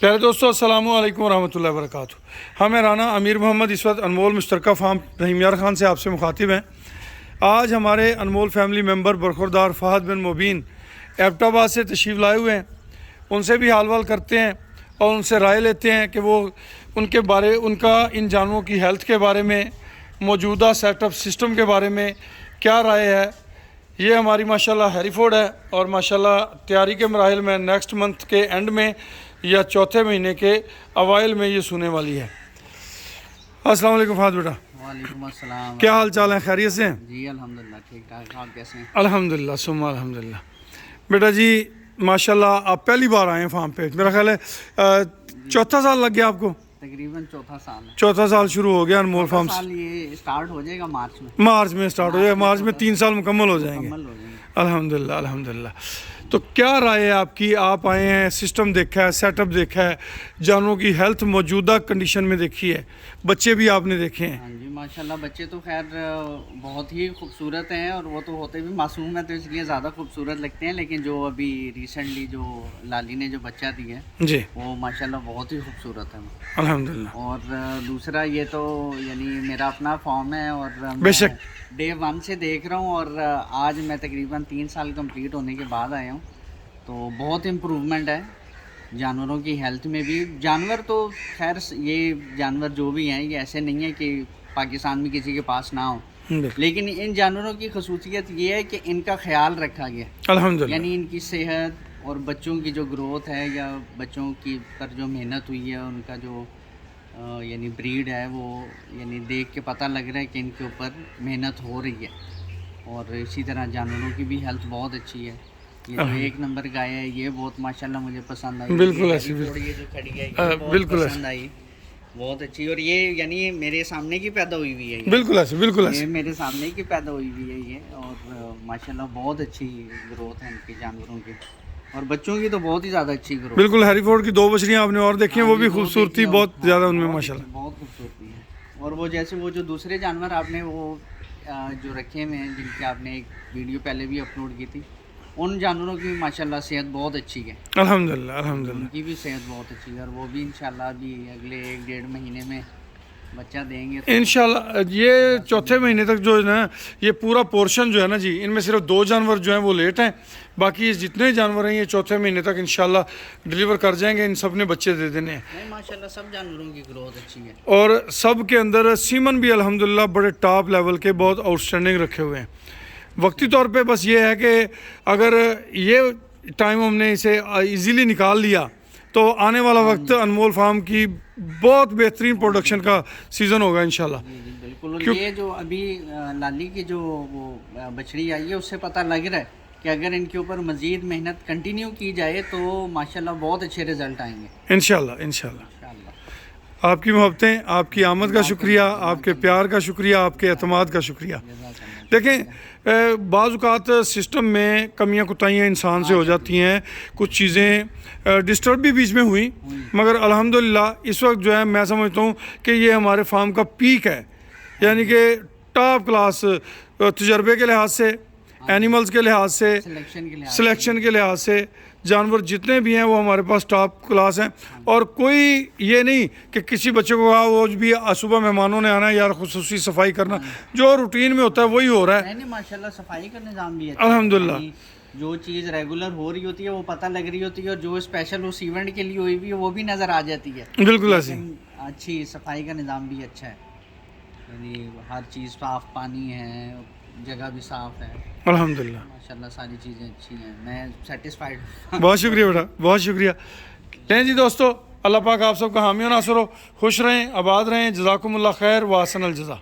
प्यारे दोस्तों, अस्सलाम वालेकुम रहमतुल्लाहि व बरकातुहू। हम राना अमीर मोहम्मद इस वक्त अनमोल मुश्तरका फार्म रहीम यार खान से आपसे मुखातिब हैं। आज हमारे अनमोल फैमिली मेम्बर बरखुरदार फ़हद बिन मुबीन एबटाबाद से तशरीफ़ लाए हुए हैं। उनसे भी हाल वाल करते हैं और उनसे राय लेते हैं कि वो उनका इन जानवरों की हेल्थ के बारे में, मौजूदा सेटअप सिस्टम के बारे में क्या राय है। ये हमारी माशाल्लाह हैरीफोर्ड है और माशाल्लाह तैयारी के मराहिल में नेक्स्ट मंथ के एंड में या चौथे महीने के अवाइल में ये सुने वाली है। अस्सलाम वालेकुम फ़हद बेटा। वालेकुम अस्सलाम। क्या हाल चाल है, खैरियत से हैं? जी अल्हम्दुलिल्लाह ठीक ठाक। आप कैसे हैं? अल्हम्दुलिल्लाह सुम्मा अल्हम्दुलिल्लाह। बेटा जी माशाल्लाह आप पहली बार आए हैं फार्म पे, मेरा ख्याल है चौथा साल लग गया आपको? तकरीबन चौथा साल है। चौथा साल शुरू हो गया अनमोल फार्म। साल ये स्टार्ट हो जाएगा मार्च में। मार्च में स्टार्ट हो जाएगा, मार्च में 3 साल मुकम्मल हो जाएंगे। मुकम्मल हो जाएंगे। अल्हम्दुलिल्लाह अल्हम्दुलिल्लाह। तो क्या राय है आपकी? आप आए हैं, सिस्टम देखा है, सेटअप देखा है, जानवरों की हेल्थ मौजूदा कंडीशन में देखी है, बच्चे भी आपने देखे हैं। हाँ जी माशाल्लाह, बच्चे तो खैर बहुत ही खूबसूरत हैं और वो तो होते भी मासूम हैं तो इसलिए ज़्यादा खूबसूरत लगते हैं। लेकिन जो अभी रिसेंटली जो लाली ने जो बच्चा दिया है जी वो माशाल्लाह बहुत ही खूबसूरत है अल्हम्दुलिल्लाह। और दूसरा ये तो यानी मेरा अपना फॉर्म है और बेशक डे 1 से देख रहा हूँ और आज मैं तकरीबन 3 साल कंप्लीट होने के बाद आया हूँ तो बहुत इम्प्रूवमेंट है जानवरों की हेल्थ में भी। जानवर तो खैर ये जानवर जो भी हैं ये ऐसे नहीं है कि पाकिस्तान में किसी के पास ना हो, लेकिन इन जानवरों की खसूसियत ये है कि इनका ख्याल रखा गया अल्हम्दुलिल्लाह। यानी इनकी सेहत और बच्चों की जो ग्रोथ है या बच्चों की पर जो मेहनत हुई है उनका जो यानी ब्रीड है वो यानी देख के पता लग रहा है कि इनके ऊपर मेहनत हो रही है। और इसी तरह जानवरों की भी हेल्थ बहुत अच्छी है। ये जो 1 नंबर गाय है ये बहुत माशाल्लाह मुझे पसंद आई। बिल्कुल ये ऐसी ये जो खड़ी है ये बहुत बिल्कुल पसंद आई, बहुत अच्छी। और ये यानी मेरे सामने की पैदा हुई हुई है ये। बिल्कुल ऐसे बिल्कुल ये ऐसे मेरे सामने की पैदा हुई हुई है ये और माशाल्लाह बहुत अच्छी ग्रोथ है इनकी जानवरों की और बच्चों की तो बहुत ही ज़्यादा अच्छी ग्रोथ। बिल्कुल हैरीफोर्ड की 2 बछड़ियाँ आपने और देखी हैं, वो भी हाँ, खूबसूरती देखिए, बहुत हाँ, ज़्यादा उनमें बहुत माशाल्लाह। बहुत खूबसूरती है। और वो जैसे वो जो दूसरे जानवर आपने वो जो रखे हुए हैं जिनकी आपने एक वीडियो पहले भी अपलोड की थी, उन जानवरों की माशाल्लाह सेहत बहुत अच्छी है। अल्हम्दुलिल्लाह अल्हम्दुलिल्लाह। उनकी भी सेहत बहुत अच्छी है और वो भी इंशाल्लाह अभी अगले 1-1.5 महीने में बच्चा देंगे तो इंशाल्लाह ये चौथे महीने तक जो है ना ये पूरा पोर्शन जो है ना जी, इनमें सिर्फ 2 जानवर जो हैं वो लेट हैं, बाकी जितने जानवर हैं ये चौथे महीने तक इंशाल्लाह डिलीवर कर जाएंगे। इन सब ने बच्चे दे देने हैं नहीं माशाल्लाह सब जानवरों की ग्रोथ अच्छी है और सब के अंदर सीमन भी अल्हम्दुलिल्लाह बड़े टॉप लेवल के बहुत आउटस्टैंडिंग रखे हुए हैं। वक्ती तौर पे बस ये है कि अगर ये टाइम हमने इसे इजीली निकाल लिया तो आने वाला वक्त अनमोल फार्म की बहुत बेहतरीन प्रोडक्शन का सीज़न होगा इंशाल्लाह। जी बिल्कुल। और ये जो अभी लाली की जो वो बछड़ी आई है उससे पता लग रहा है कि अगर इनके ऊपर मज़ीद मेहनत कंटिन्यू की जाए तो माशाल्लाह बहुत अच्छे रिजल्ट आएंगे इंशाल्लाह इंशाल्लाह। इंशाल्लाह। आपकी मोहब्बतें, आपकी आमद का शुक्रिया, आपके प्यार का शुक्रिया, आपके एतमाद का शुक्रिया। देखें बाज़-औक़ात सिस्टम में कमियां कुताहियाँ इंसान से हो जाती हैं, कुछ चीज़ें डिस्टर्ब भी बीच में हुई, मगर अल्हम्दुलिल्लाह इस वक्त जो है मैं समझता हूँ कि ये हमारे फार्म का पीक है, यानी कि टॉप क्लास तजर्बे के लिहाज से, एनिमल्स के लिहाज से, सिलेक्शन के लिहाज से जानवर जितने भी हैं वो हमारे पास टॉप क्लास हैं। और कोई ये नहीं कि किसी बच्चे को कहा वो भी सुबह मेहमानों ने आना है यार खुसूसी सफाई करना, जो रूटीन में होता है वही हो रहा है। नहीं माशाल्लाह सफाई का निज़ाम भी है अल्हम्दुलिल्लाह। जो चीज़ रेगुलर हो रही होती है वो पता लग रही होती है और जो स्पेशल उस इवेंट के लिए हुई भी है वो भी नज़र आ जाती है। बिल्कुल ऐसी अच्छी सफाई का निज़ाम भी अच्छा है, यानी हर चीज़ साफ, पानी है, जगह भी साफ है। अल्हम्दुलिल्लाह माशाल्लाह सारी चीज़ें अच्छी हैं, मैं सेटिस्फाइड। बहुत शुक्रिया बेटा, बहुत शुक्रिया। लें जी दोस्तों, अल्लाह पाक आप सबका हामी और नासर हो, खुश रहें, आबाद रहें, जज़ाकुमुल्लाह खैर व अहसनल जज़ा।